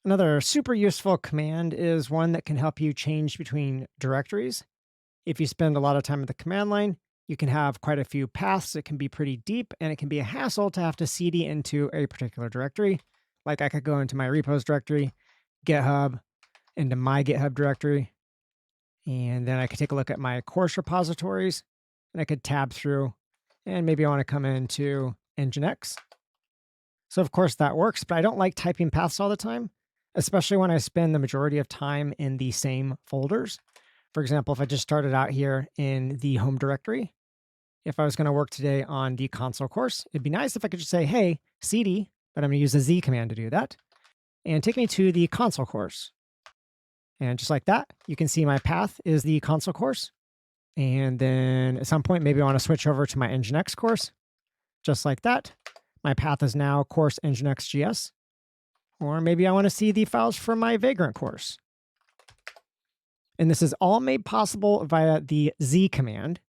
Another super useful command is one that can help you change between directories. If you spend a lot of time at the command line, you can have quite a few paths. It can be pretty deep and it can be a hassle to have to cd into a particular directory. Like I could go into my repos directory, GitHub, into my GitHub directory, and then I could take a look at my course repositories and I could tab through and maybe I want to come into Nginx. So of course that works, but I don't like typing paths all the time, especially when I spend the majority of time in the same folders. For example, if I just started out here in the home directory, if I was going to work today on the console course, it'd be nice if I could just say, hey, cd, but I'm going to use the Z command to do that, and take me to the console course. And just like that, you can see my path is the console course. And then at some point, maybe I want to switch over to my Nginx course. Just like that, my path is now course Nginx.js. Or maybe I want to see the files from my Vagrant course. And this is all made possible via the Z command,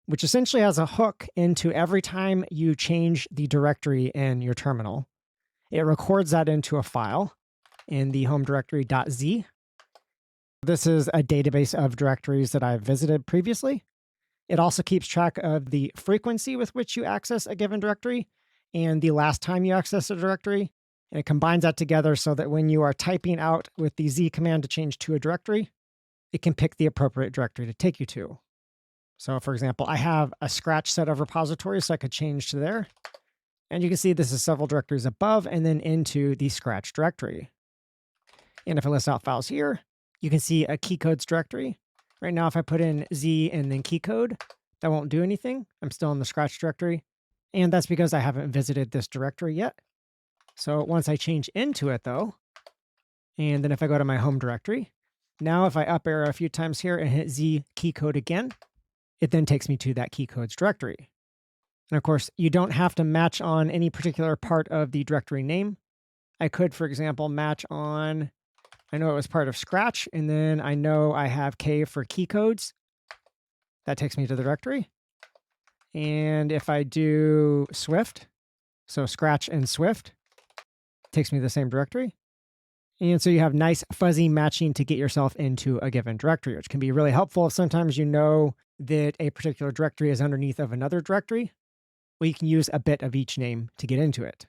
which essentially has a hook into every time you change the directory in your terminal. It records that into a file in the home directory.z. This is a database of directories that I've visited previously. It also keeps track of the frequency with which you access a given directory and the last time you access a directory. And it combines that together so that when you are typing out with the Z command to change to a directory, it can pick the appropriate directory to take you to. So for example, I have a Scratch set of repositories, so I could change to there. And you can see this is several directories above and then into the Scratch directory. And if I list out files here, you can see a keycodes directory. Right now, if I put in Z and then keycode, that won't do anything. I'm still in the Scratch directory. And that's because I haven't visited this directory yet. So once I change into it though, and then if I go to my home directory, now if I up arrow a few times here and hit Z keycode again, it then takes me to that keycodes directory. And of course, you don't have to match on any particular part of the directory name. I could, for example, match on, I know it was part of Scratch, and then I know I have K for keycodes. That takes me to the directory. And if I do Swift, so Scratch and Swift, takes me to the same directory. And so you have nice fuzzy matching to get yourself into a given directory, which can be really helpful if sometimes you know that a particular directory is underneath of another directory. Well, you can use a bit of each name to get into it.